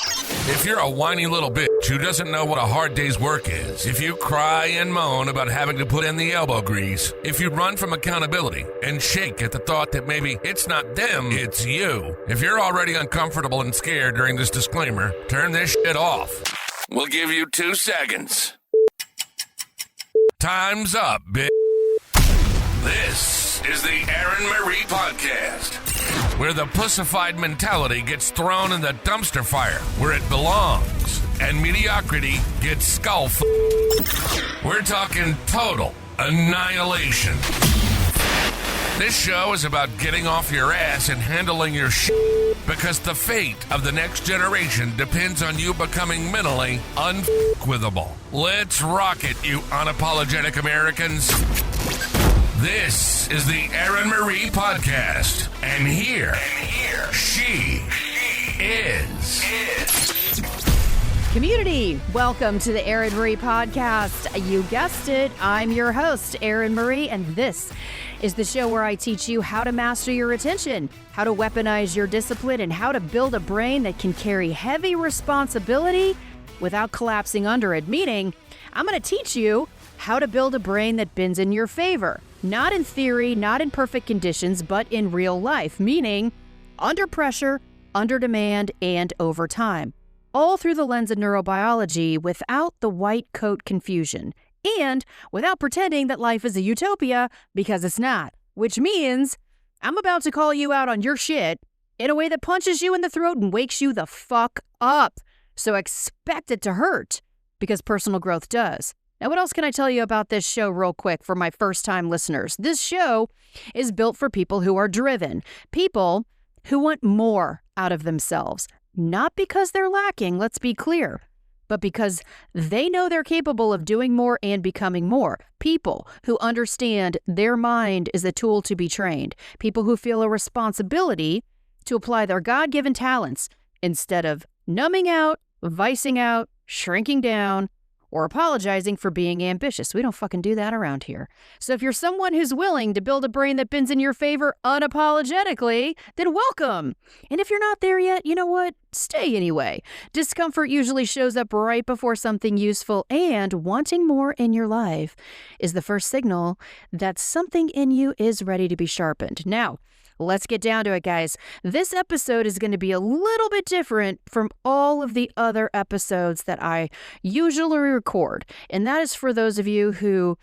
If you're a whiny little bitch who doesn't know what a hard day's work is, if you cry and moan about having to put in the elbow grease, if you run from accountability and shake at the thought that maybe it's not them, it's you, if you're already uncomfortable and scared during this disclaimer, turn this shit off. We'll give you 2 seconds. Time's up, bitch. This is the ERIN MARIE Podcast, where the pussified mentality gets thrown in the dumpster fire where it belongs, and mediocrity gets skull-f***ed. We're talking total annihilation. This show is about getting off your ass and handling your shit, because the fate of the next generation depends on you becoming mentally unfuckwithable. Let's rock it, you unapologetic Americans. This is the ERIN MARIE Podcast, and here she is. Community, welcome to the ERIN MARIE Podcast. You guessed it, I'm your host, ERIN MARIE, and this is the show where I teach you how to master your attention, how to weaponize your discipline, and how to build a brain that can carry heavy responsibility without collapsing under it. Meaning, I'm going to teach you how to build a brain that bends in your favor. Not in theory, not in perfect conditions, but in real life. Meaning, under pressure, under demand, and over time. All through the lens of neurobiology without the white coat confusion. And without pretending that life is a utopia, because it's not. Which means I'm about to call you out on your shit in a way that punches you in the throat and wakes you the fuck up. So expect it to hurt, because personal growth does. Now, what else can I tell you about this show real quick for my first-time listeners? This show is built for people who are driven. People who want more out of themselves. Not because they're lacking, let's be clear, but because they know they're capable of doing more and becoming more. People who understand their mind is a tool to be trained. People who feel a responsibility to apply their God-given talents instead of numbing out, vicing out, shrinking down, or apologizing for being ambitious. We don't fucking do that around here. So if you're someone who's willing to build a brain that bends in your favor unapologetically, then welcome. And if you're not there yet, you know what? Stay anyway. Discomfort usually shows up right before something useful, and wanting more in your life is the first signal that something in you is ready to be sharpened. Now, let's get down to it, guys. This episode is going to be a little bit different from all of the other episodes that I usually record. And that is for those of you who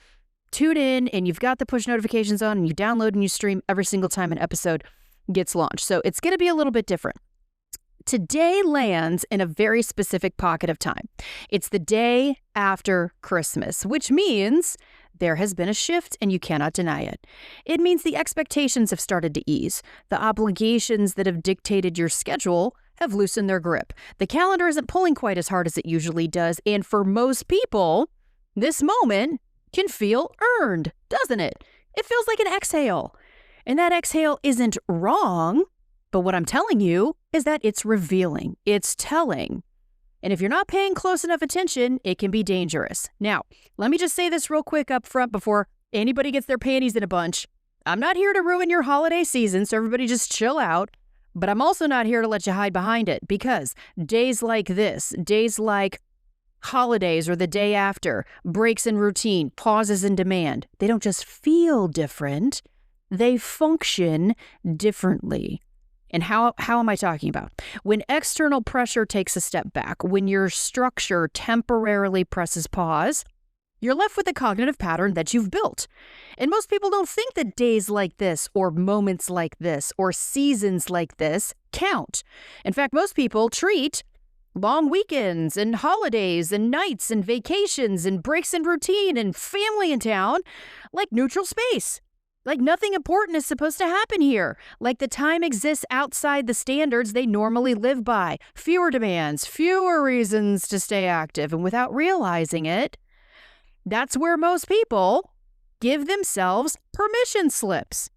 tune in and you've got the push notifications on and you download and you stream every single time an episode gets launched. So it's going to be a little bit different. Today lands in a very specific pocket of time. It's the day after Christmas, which means there has been a shift and you cannot deny it. It means the expectations have started to ease. The obligations that have dictated your schedule have loosened their grip. The calendar isn't pulling quite as hard as it usually does. And for most people, this moment can feel earned, doesn't it? It feels like an exhale. And that exhale isn't wrong. But what I'm telling you is that it's revealing. It's telling. And if you're not paying close enough attention, it can be dangerous. Now, let me just say this real quick up front before anybody gets their panties in a bunch. I'm not here to ruin your holiday season, so everybody just chill out. But I'm also not here to let you hide behind it, because days like this, days like holidays or the day after, breaks in routine, pauses in demand, they don't just feel different, they function differently. And how am I talking about? When external pressure takes a step back, when your structure temporarily presses pause, you're left with a cognitive pattern that you've built. And most people don't think that days like this, or moments like this, or seasons like this count. In fact, most people treat long weekends and holidays and nights and vacations and breaks in routine and family in town like neutral space. Like nothing important is supposed to happen here. Like the time exists outside the standards they normally live by. Fewer demands, fewer reasons to stay active. And without realizing it, that's where most people give themselves permission slips.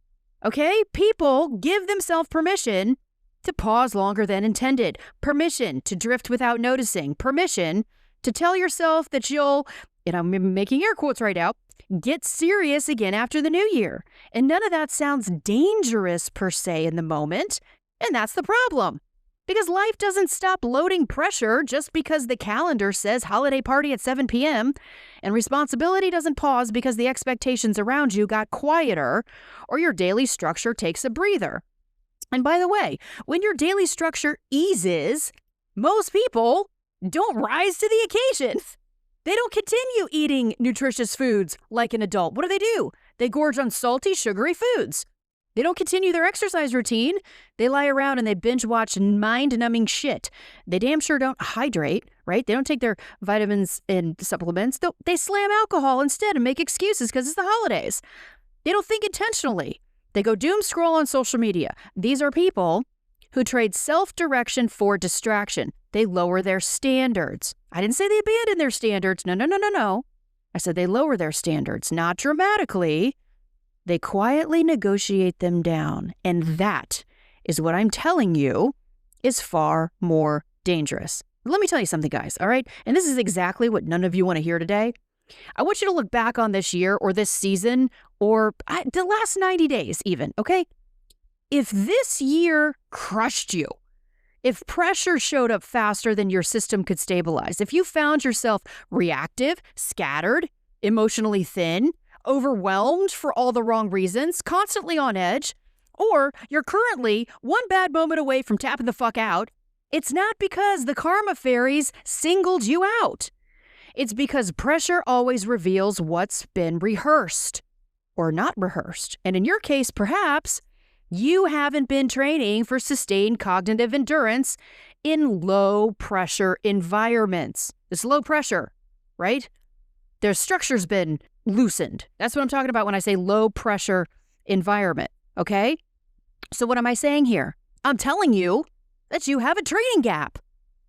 Okay? People give themselves permission to pause longer than intended. Permission to drift without noticing. Permission to tell yourself that you'll, and I'm making air quotes right now, get serious again after the new year. And none of that sounds dangerous per se in the moment. And that's the problem. Because life doesn't stop loading pressure just because the calendar says holiday party at 7 p.m. And responsibility doesn't pause because the expectations around you got quieter or your daily structure takes a breather. And by the way, when your daily structure eases, most people don't rise to the occasion. They don't continue eating nutritious foods like an adult. What do? They gorge on salty, sugary foods. They don't continue their exercise routine. They lie around and they binge watch mind-numbing shit. They damn sure don't hydrate, right? They don't take their vitamins and supplements. They slam alcohol instead and make excuses because it's the holidays. They don't think intentionally. They go doom scroll on social media. These are people who trade self-direction for distraction. They lower their standards. I didn't say they abandon their standards. No. I said they lower their standards, not dramatically. They quietly negotiate them down. And that is what I'm telling you is far more dangerous. Let me tell you something, guys, all right? And this is exactly what none of you want to hear today. I want you to look back on this year or this season or the last 90 days even, okay? If this year crushed you, if pressure showed up faster than your system could stabilize, if you found yourself reactive, scattered, emotionally thin, overwhelmed for all the wrong reasons, constantly on edge, or you're currently one bad moment away from tapping the fuck out, it's not because the karma fairies singled you out. It's because pressure always reveals what's been rehearsed or not rehearsed. And in your case, perhaps you haven't been training for sustained cognitive endurance in low pressure environments. It's low pressure, right? Their structure's been loosened. That's what I'm talking about when I say low pressure environment, okay? So what am I saying here? I'm telling you that you have a training gap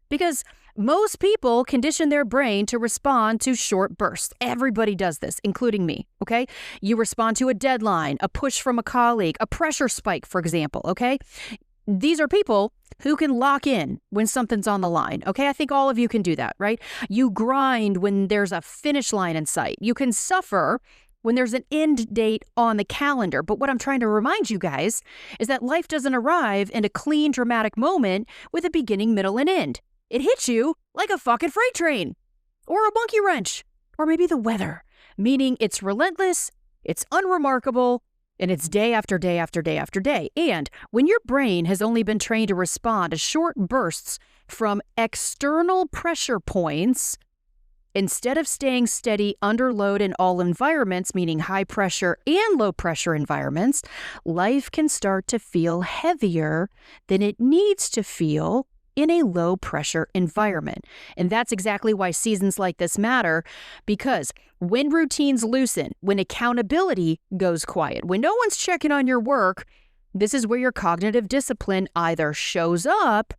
because most people condition their brain to respond to short bursts. Everybody does this, including me, okay? You respond to a deadline, a push from a colleague, a pressure spike, for example, okay? These are people who can lock in when something's on the line, okay? I think all of you can do that, right? You grind when there's a finish line in sight. You can suffer when there's an end date on the calendar. But what I'm trying to remind you guys is that life doesn't arrive in a clean, dramatic moment with a beginning, middle, and end. It hits you like a fucking freight train or a monkey wrench or maybe the weather, meaning it's relentless, it's unremarkable, and it's day after day after day after day. And when your brain has only been trained to respond to short bursts from external pressure points, instead of staying steady under load in all environments, meaning high pressure and low pressure environments, life can start to feel heavier than it needs to feel in a low pressure environment. And that's exactly why seasons like this matter, because when routines loosen, when accountability goes quiet, when no one's checking on your work, this is where your cognitive discipline either shows up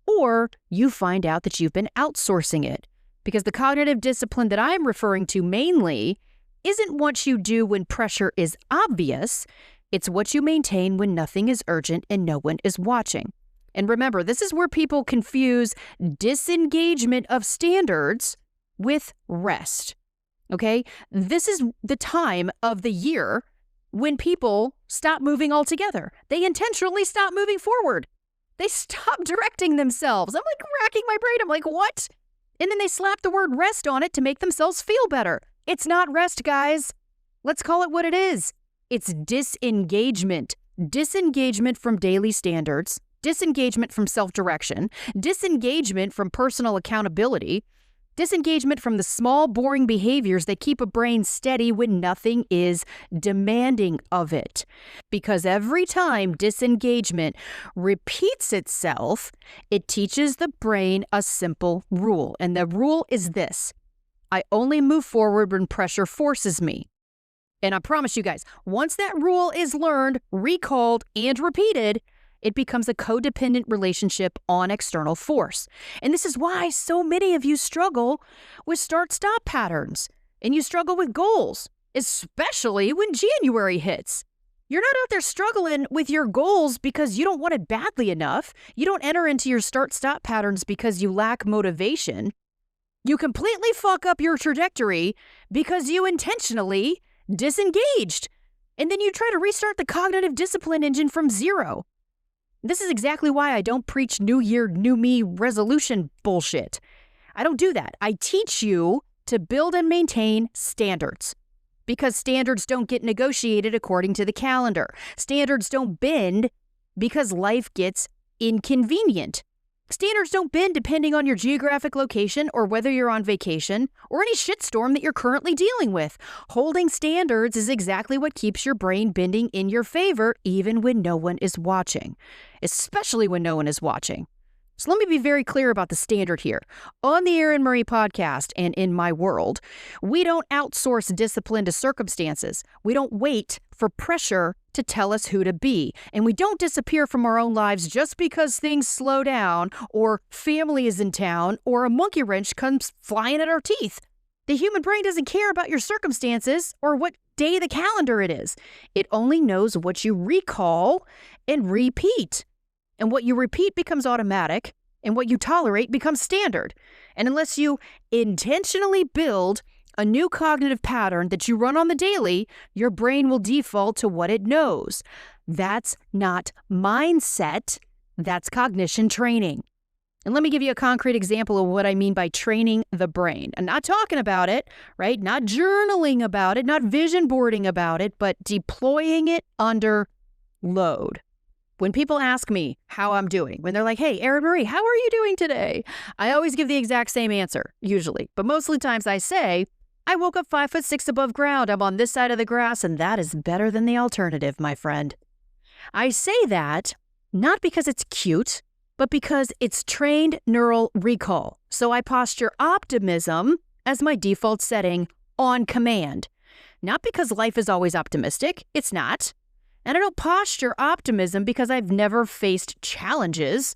or you find out that you've been outsourcing it. Because the cognitive discipline that I'm referring to mainly isn't what you do when pressure is obvious. It's what you maintain when nothing is urgent and no one is watching. And remember, this is where people confuse disengagement of standards with rest, okay? This is the time of the year when people stop moving altogether. They intentionally stop moving forward. They stop directing themselves. I'm like racking my brain. I'm like, what? And then they slap the word rest on it to make themselves feel better. It's not rest, guys. Let's call it what it is. It's disengagement. Disengagement from daily standards. Disengagement from self-direction, disengagement from personal accountability, disengagement from the small, boring behaviors that keep a brain steady when nothing is demanding of it. Because every time disengagement repeats itself, it teaches the brain a simple rule. And the rule is this: I only move forward when pressure forces me. And I promise you guys, once that rule is learned, recalled, and repeated, it becomes a codependent relationship on external force. And this is why so many of you struggle with start-stop patterns. And you struggle with goals, especially when January hits. You're not out there struggling with your goals because you don't want it badly enough. You don't enter into your start-stop patterns because you lack motivation. You completely fuck up your trajectory because you intentionally disengaged. And then you try to restart the cognitive discipline engine from zero. This is exactly why I don't preach New Year, New Me resolution bullshit. I don't do that. I teach you to build and maintain standards, because standards don't get negotiated according to the calendar. Standards don't bend because life gets inconvenient. Standards don't bend depending on your geographic location or whether you're on vacation or any shitstorm that you're currently dealing with. Holding standards is exactly what keeps your brain bending in your favor even when no one is watching, especially when no one is watching. So let me be very clear about the standard here. On the ERIN MARIE podcast and in my world, we don't outsource discipline to circumstances. We don't wait for pressure to tell us who to be. And we don't disappear from our own lives just because things slow down or family is in town or a monkey wrench comes flying at our teeth. The human brain doesn't care about your circumstances or what day of the calendar it is. It only knows what you recall and repeat. And what you repeat becomes automatic, and what you tolerate becomes standard. And unless you intentionally build a new cognitive pattern that you run on the daily, your brain will default to what it knows. That's not mindset, that's cognition training. And let me give you a concrete example of what I mean by training the brain. I'm not talking about it, right? Not journaling about it, not vision boarding about it, but deploying it under load. When people ask me how I'm doing, when they're like, hey, ERIN Marie, how are you doing today? I always give the exact same answer, usually. But most of the times I say, I woke up 5'6" above ground. I'm on this side of the grass, and that is better than the alternative, my friend. I say that not because it's cute, but because it's trained neural recall. So I posture optimism as my default setting on command. Not because life is always optimistic. It's not. And I don't posture optimism because I've never faced challenges.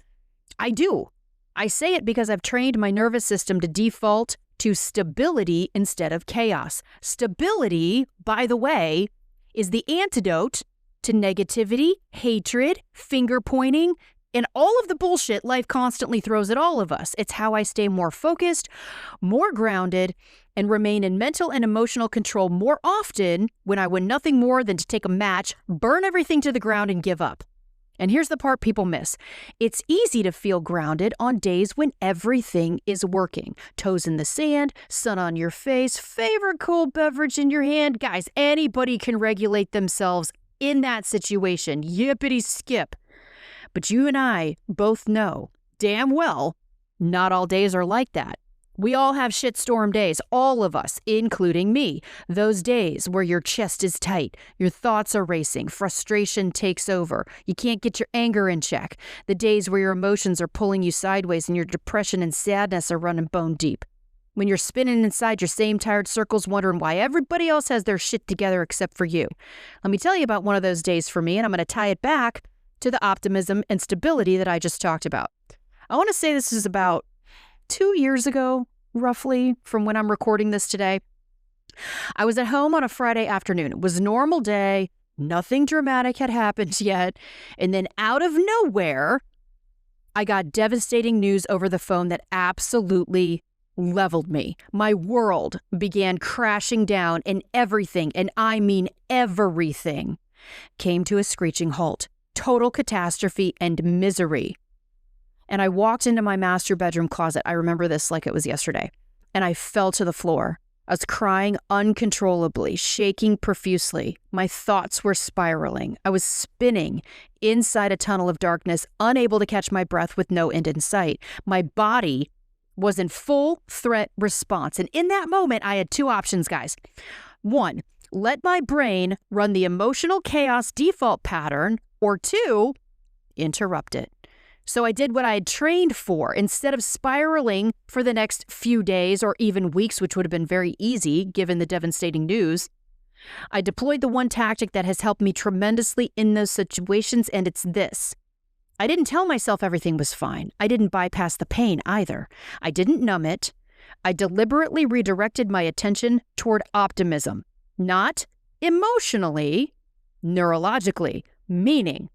I do. I say it because I've trained my nervous system to default to stability instead of chaos. Stability, by the way, is the antidote to negativity, hatred, finger pointing, and all of the bullshit life constantly throws at all of us. It's how I stay more focused, more grounded, and remain in mental and emotional control more often when I want nothing more than to take a match, burn everything to the ground, and give up. And here's the part people miss. It's easy to feel grounded on days when everything is working. Toes in the sand, sun on your face, favorite cold beverage in your hand. Guys, anybody can regulate themselves in that situation. Yippity skip. But you and I both know damn well not all days are like that. We all have shitstorm days, all of us, including me. Those days where your chest is tight, your thoughts are racing, frustration takes over, you can't get your anger in check. The days where your emotions are pulling you sideways and your depression and sadness are running bone deep. When you're spinning inside your same tired circles wondering why everybody else has their shit together except for you. Let me tell you about one of those days for me, and I'm going to tie it back to the optimism and stability that I just talked about. I want to say this is about 2 years ago, roughly, from when I'm recording this today. I was at home on a Friday afternoon. It was a normal day. Nothing dramatic had happened yet. And then out of nowhere, I got devastating news over the phone that absolutely leveled me. My world began crashing down, and everything, and I mean everything, came to a screeching halt. Total catastrophe and misery. And I walked into my master bedroom closet. I remember this like it was yesterday. And I fell to the floor. I was crying uncontrollably, shaking profusely. My thoughts were spiraling. I was spinning inside a tunnel of darkness, unable to catch my breath with no end in sight. My body was in full threat response. And in that moment, I had two options, guys. One, let my brain run the emotional chaos default pattern, or two, interrupt it. So I did what I had trained for. Instead of spiraling for the next few days or even weeks, which would have been very easy given the devastating news, I deployed the one tactic that has helped me tremendously in those situations, and it's this. I didn't tell myself everything was fine. I didn't bypass the pain either. I didn't numb it. I deliberately redirected my attention toward optimism, not emotionally, neurologically, meaning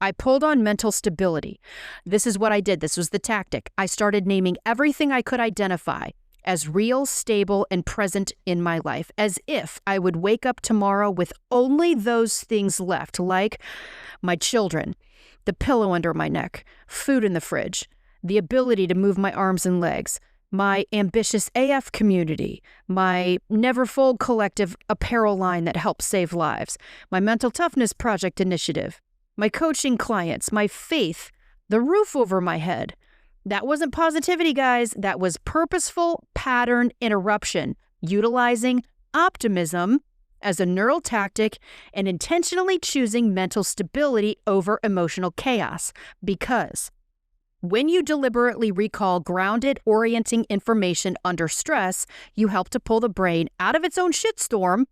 I pulled on mental stability. This is what I did. This was the tactic. I started naming everything I could identify as real, stable, and present in my life, as if I would wake up tomorrow with only those things left, like my children, the pillow under my neck, food in the fridge, the ability to move my arms and legs, my ambitious AF community, my Never Fold Collective apparel line that helps save lives, my mental toughness project initiative, my coaching clients, my faith, the roof over my head. That wasn't positivity, guys. That was purposeful pattern interruption, utilizing optimism as a neural tactic and intentionally choosing mental stability over emotional chaos. Because when you deliberately recall grounded, orienting information under stress, you help to pull the brain out of its own shitstorm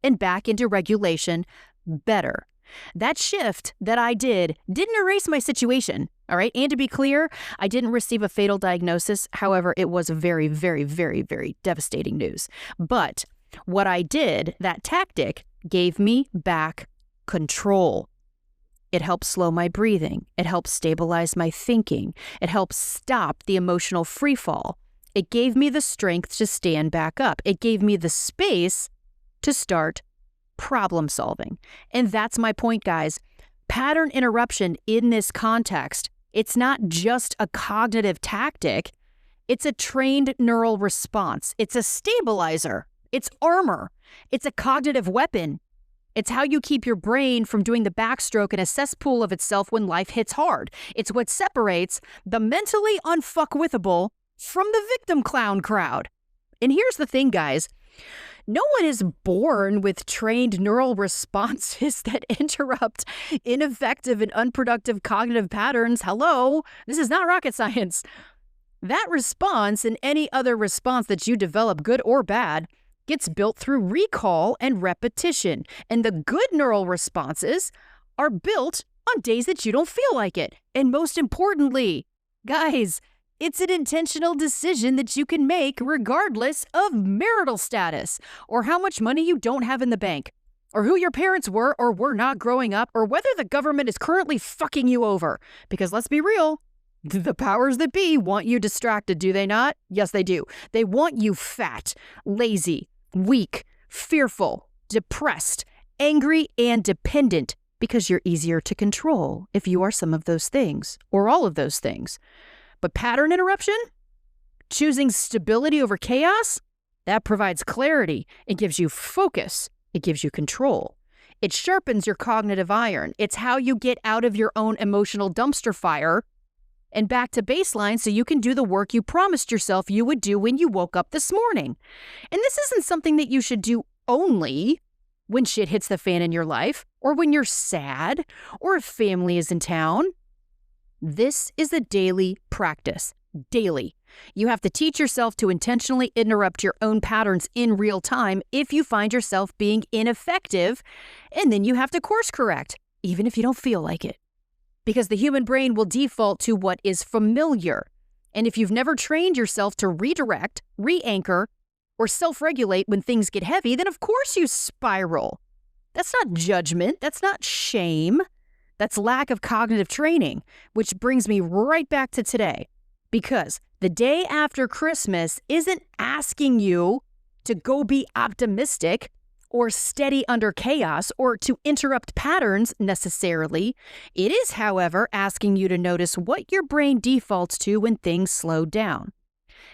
and back into regulation better. That shift that I didn't erase my situation, all right? And to be clear, I didn't receive a fatal diagnosis. However, it was very, very, very, very devastating news. But what I did, that tactic, gave me back control. It helps slow my breathing. It helps stabilize my thinking. It helps stop the emotional freefall. It gave me the strength to stand back up. It gave me the space to start problem solving. And that's my point, guys. Pattern interruption in this context, it's not just a cognitive tactic. It's a trained neural response. It's a stabilizer. It's armor. It's a cognitive weapon. It's how you keep your brain from doing the backstroke in a cesspool of itself when life hits hard. It's what separates the mentally unfuckwithable from the victim clown crowd. And here's the thing, guys. No one is born with trained neural responses that interrupt ineffective and unproductive cognitive patterns. Hello, this is not rocket science. That response and any other response that you develop, good or bad, gets built through recall and repetition. And the good neural responses are built on days that you don't feel like it. And most importantly, guys, it's an intentional decision that you can make regardless of marital status, or how much money you don't have in the bank, or who your parents were or were not growing up, or whether the government is currently fucking you over. Because let's be real, the powers that be want you distracted, do they not? Yes, they do. They want you fat, lazy, weak, fearful, depressed, angry, and dependent, because you're easier to control if you are some of those things, or all of those things. But pattern interruption, choosing stability over chaos, that provides clarity. It gives you focus. It gives you control. It sharpens your cognitive iron. It's how you get out of your own emotional dumpster fire and back to baseline so you can do the work you promised yourself you would do when you woke up this morning. And this isn't something that you should do only when shit hits the fan in your life, or when you're sad, or if family is in town. This is a daily practice. Daily. You have to teach yourself to intentionally interrupt your own patterns in real time if you find yourself being ineffective, and then you have to course correct, even if you don't feel like it. Because the human brain will default to what is familiar. And if you've never trained yourself to redirect, re-anchor, or self-regulate when things get heavy, then of course you spiral. That's not judgment. That's not shame. That's lack of cognitive training, which brings me right back to today. Because the day after Christmas isn't asking you to go be optimistic or steady under chaos or to interrupt patterns necessarily. It is, however, asking you to notice what your brain defaults to when things slow down.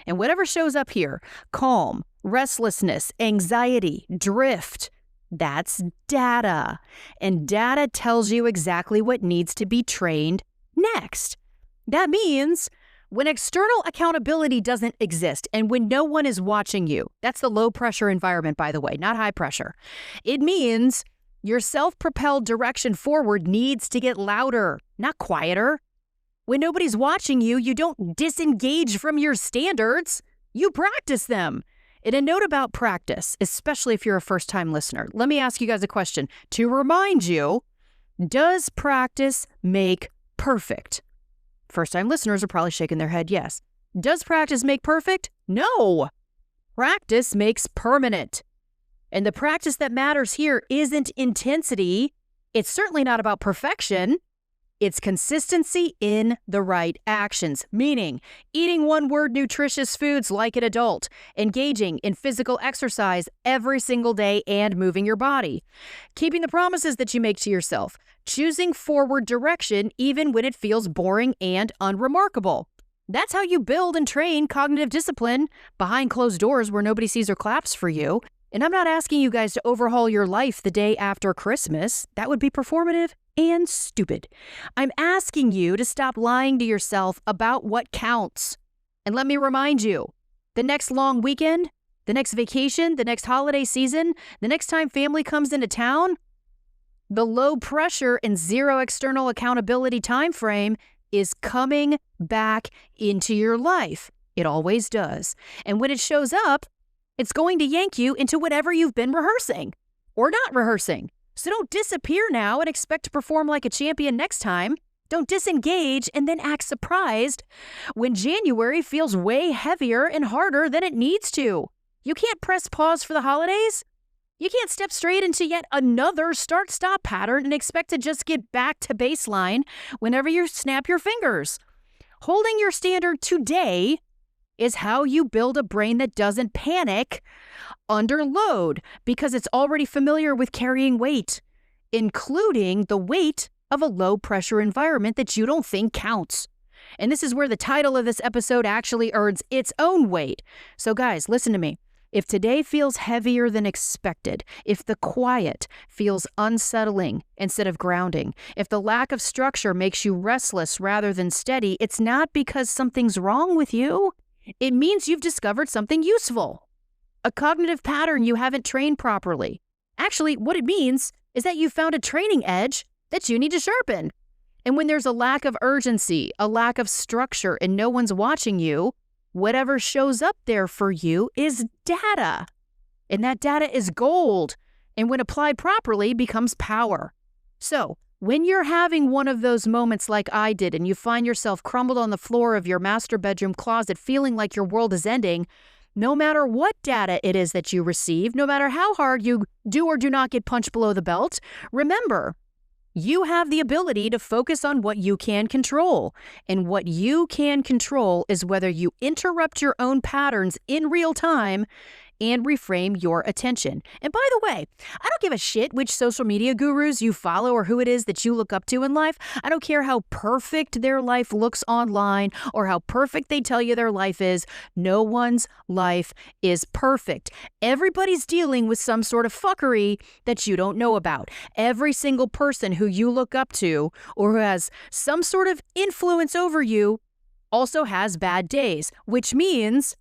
And whatever shows up here, calm, restlessness, anxiety, drift, that's data. And data tells you exactly what needs to be trained next. That means when external accountability doesn't exist and when no one is watching you, that's the low pressure environment, by the way, not high pressure. It means your self-propelled direction forward needs to get louder, not quieter. When nobody's watching you, you don't disengage from your standards. You practice them. And a note about practice, especially if you're a first-time listener. Let me ask you guys a question to remind you, does practice make perfect? First-time listeners are probably shaking their head yes. Does practice make perfect? No. Practice makes permanent. And the practice that matters here isn't intensity. It's certainly not about perfection. It's consistency in the right actions, meaning eating one-word nutritious foods like an adult, engaging in physical exercise every single day and moving your body, keeping the promises that you make to yourself, choosing forward direction even when it feels boring and unremarkable. That's how you build and train cognitive discipline behind closed doors where nobody sees or claps for you. And I'm not asking you guys to overhaul your life the day after Christmas. That would be performative and stupid. I'm asking you to stop lying to yourself about what counts. And let me remind you, the next long weekend, the next vacation, the next holiday season, the next time family comes into town, the low pressure and zero external accountability time frame is coming back into your life. It always does. And when it shows up, it's going to yank you into whatever you've been rehearsing or not rehearsing. So don't disappear now and expect to perform like a champion next time. Don't disengage and then act surprised when January feels way heavier and harder than it needs to. You can't press pause for the holidays. You can't step straight into yet another start-stop pattern and expect to just get back to baseline whenever you snap your fingers. Holding your standard today is how you build a brain that doesn't panic under load because it's already familiar with carrying weight, including the weight of a low-pressure environment that you don't think counts. And this is where the title of this episode actually earns its own weight. So guys, listen to me. If today feels heavier than expected, if the quiet feels unsettling instead of grounding, if the lack of structure makes you restless rather than steady, it's not because something's wrong with you. It means you've discovered something useful, a cognitive pattern you haven't trained properly. Actually, what it means is that you found a training edge that you need to sharpen. And when there's a lack of urgency, a lack of structure, and no one's watching you, whatever shows up there for you is data. And that data is gold, and when applied properly, becomes power. So, when you're having one of those moments like I did and you find yourself crumbled on the floor of your master bedroom closet feeling like your world is ending, no matter what data it is that you receive, no matter how hard you do or do not get punched below the belt, remember, you have the ability to focus on what you can control. And what you can control is whether you interrupt your own patterns in real time and reframe your attention. And by the way, I don't give a shit which social media gurus you follow or who it is that you look up to in life. I don't care how perfect their life looks online or how perfect they tell you their life is. No one's life is perfect. Everybody's dealing with some sort of fuckery that you don't know about. Every single person who you look up to or who has some sort of influence over you also has bad days, which means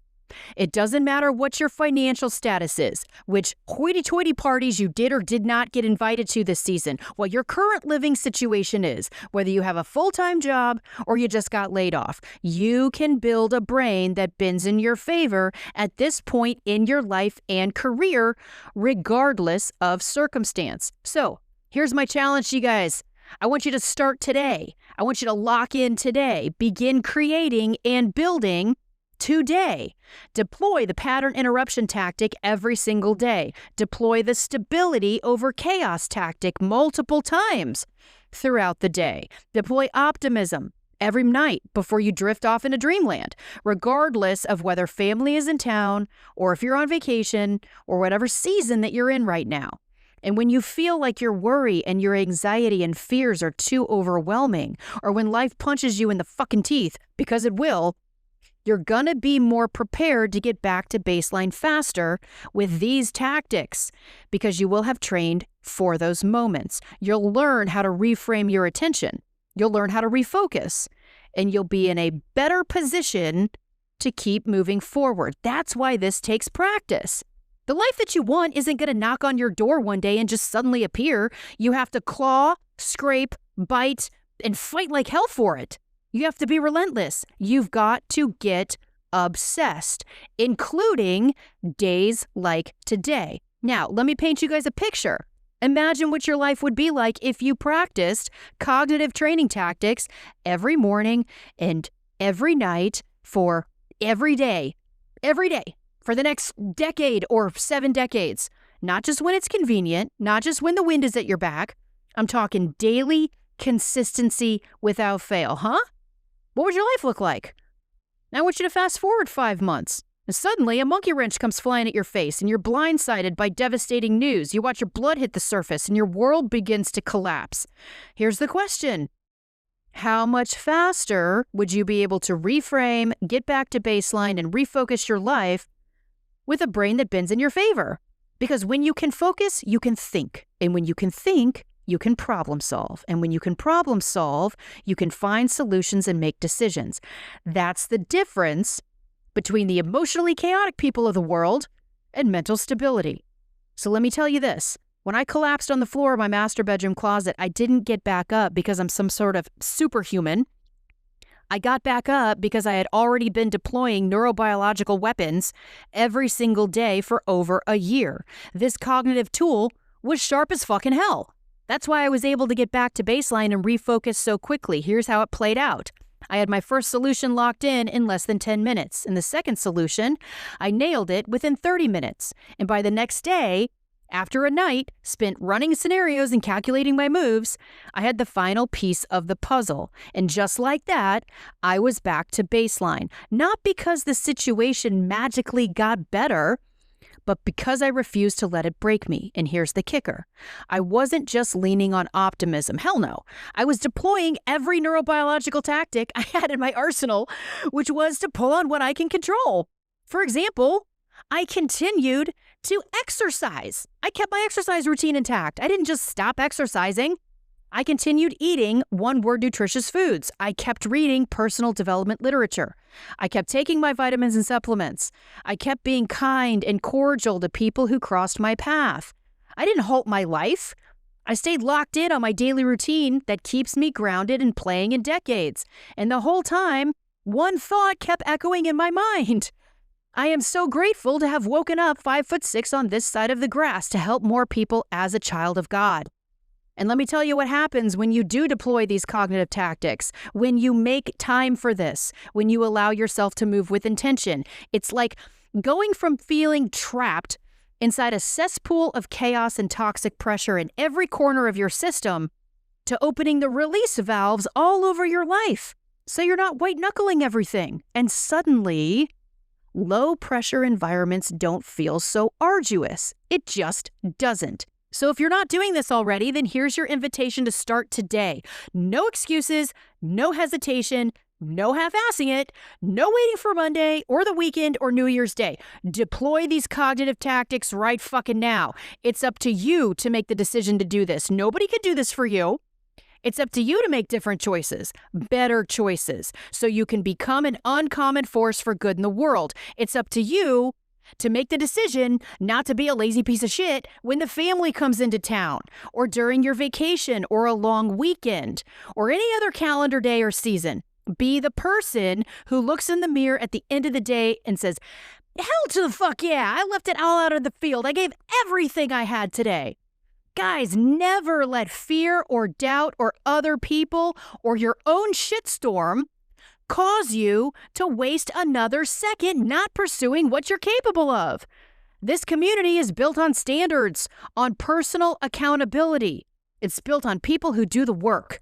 it doesn't matter what your financial status is, which hoity-toity parties you did or did not get invited to this season, what your current living situation is, whether you have a full-time job or you just got laid off. You can build a brain that bends in your favor at this point in your life and career, regardless of circumstance. So, here's my challenge to you guys. I want you to start today. I want you to lock in today. Begin creating and building today. Deploy the pattern interruption tactic every single day. Deploy the stability over chaos tactic multiple times throughout the day. Deploy optimism every night before you drift off into dreamland, regardless of whether family is in town or if you're on vacation or whatever season that you're in right now. And when you feel like your worry and your anxiety and fears are too overwhelming, or when life punches you in the fucking teeth, because it will, you're gonna be more prepared to get back to baseline faster with these tactics because you will have trained for those moments. You'll learn how to reframe your attention. You'll learn how to refocus, and you'll be in a better position to keep moving forward. That's why this takes practice. The life that you want isn't gonna knock on your door one day and just suddenly appear. You have to claw, scrape, bite, and fight like hell for it. You have to be relentless. You've got to get obsessed, including days like today. Now, let me paint you guys a picture. Imagine what your life would be like if you practiced cognitive training tactics every morning and every night for every day, for the next decade or 7 decades. Not just when it's convenient, not just when the wind is at your back. I'm talking daily, consistency without fail, huh? What would your life look like? Now I want you to fast forward 5 months. And suddenly, a monkey wrench comes flying at your face, and you're blindsided by devastating news. You watch your blood hit the surface, and your world begins to collapse. Here's the question. How much faster would you be able to reframe, get back to baseline, and refocus your life with a brain that bends in your favor? Because when you can focus, you can think. And when you can think, you can problem solve. And when you can problem solve, you can find solutions and make decisions. That's the difference between the emotionally chaotic people of the world and mental stability. So let me tell you this. When I collapsed on the floor of my master bedroom closet, I didn't get back up because I'm some sort of superhuman. I got back up because I had already been deploying neurobiological weapons every single day for over a year. This cognitive tool was sharp as fucking hell. That's why I was able to get back to baseline and refocus so quickly. Here's how it played out. I had my first solution locked in less than 10 minutes. And the second solution, I nailed it within 30 minutes. And by the next day, after a night spent running scenarios and calculating my moves, I had the final piece of the puzzle. And just like that, I was back to baseline. Not because the situation magically got better, but because I refused to let it break me. And here's the kicker. I wasn't just leaning on optimism. Hell no. I was deploying every neurobiological tactic I had in my arsenal, which was to pull on what I can control. For example, I continued to exercise. I kept my exercise routine intact. I didn't just stop exercising. I continued eating one-word nutritious foods. I kept reading personal development literature. I kept taking my vitamins and supplements. I kept being kind and cordial to people who crossed my path. I didn't halt my life. I stayed locked in on my daily routine that keeps me grounded and playing in decades. And the whole time, one thought kept echoing in my mind. I am so grateful to have woken up 5'6" on this side of the grass to help more people as a child of God. And let me tell you what happens when you do deploy these cognitive tactics, when you make time for this, when you allow yourself to move with intention. It's like going from feeling trapped inside a cesspool of chaos and toxic pressure in every corner of your system to opening the release valves all over your life. So you're not white-knuckling everything. And suddenly, low-pressure environments don't feel so arduous. It just doesn't. So if you're not doing this already, then here's your invitation to start today. No excuses, no hesitation, no half-assing it, no waiting for Monday or the weekend or New Year's Day. Deploy these cognitive tactics right fucking now. It's up to you to make the decision to do this. Nobody can do this for you. It's up to you to make different choices, better choices, so you can become an uncommon force for good in the world. It's up to you to make the decision not to be a lazy piece of shit when the family comes into town, or during your vacation, or a long weekend, or any other calendar day or season. Be the person who looks in the mirror at the end of the day and says, hell to the fuck yeah, I left it all out of the field. I gave everything I had today. Guys, never let fear or doubt or other people or your own shitstorm cause you to waste another second not pursuing what you're capable of. This community is built on standards, on personal accountability. It's built on people who do the work.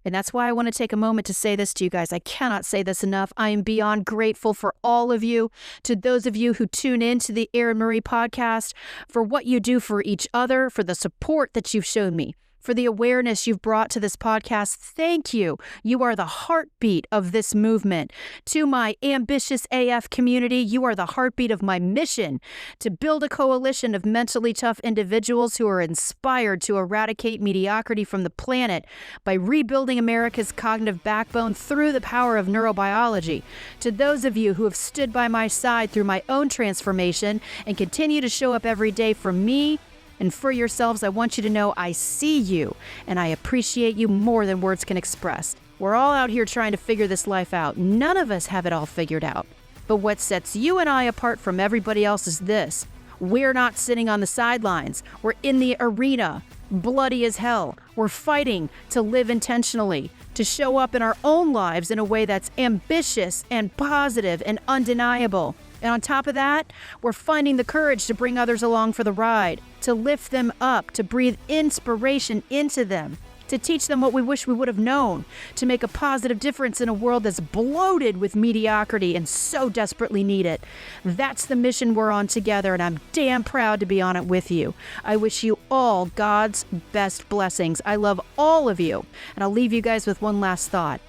And that's why I want to take a moment to say this to you guys. I cannot say this enough. I am beyond grateful for all of you, to those of you who tune in to the ERIN MARIE podcast, for what you do for each other, for the support that you've shown me, for the awareness you've brought to this podcast. Thank you. You are the heartbeat of this movement. To my ambitious AF community, you are the heartbeat of my mission to build a coalition of mentally tough individuals who are inspired to eradicate mediocrity from the planet by rebuilding America's cognitive backbone through the power of neurobiology. To those of you who have stood by my side through my own transformation and continue to show up every day for me and for yourselves, I want you to know I see you and I appreciate you more than words can express. We're all out here trying to figure this life out. None of us have it all figured out. But what sets you and I apart from everybody else is this. We're not sitting on the sidelines. We're in the arena, bloody as hell. We're fighting to live intentionally, to show up in our own lives in a way that's ambitious and positive and undeniable. And on top of that, we're finding the courage to bring others along for the ride, to lift them up, to breathe inspiration into them. to teach them what we wish we would have known, to make a positive difference in a world that's bloated with mediocrity and so desperately need it. That's the mission we're on together, and I'm damn proud to be on it with you. I wish you all God's best blessings. I love all of you, and I'll leave you guys with one last thought.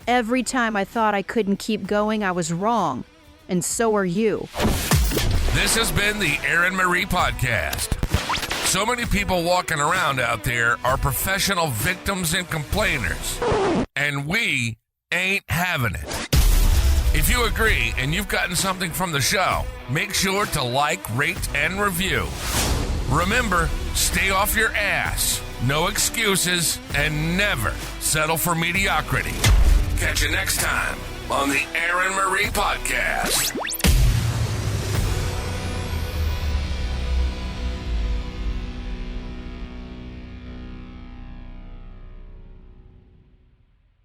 Every time I thought I couldn't keep going, I was wrong, and so are you. This has been the ERIN MARIE Podcast. So many people walking around out there are professional victims and complainers, and we ain't having it. If you agree and you've gotten something from the show, make sure to like, rate, and review. Remember, stay off your ass, no excuses, and never settle for mediocrity. Catch you next time on the ERIN MARIE Podcast.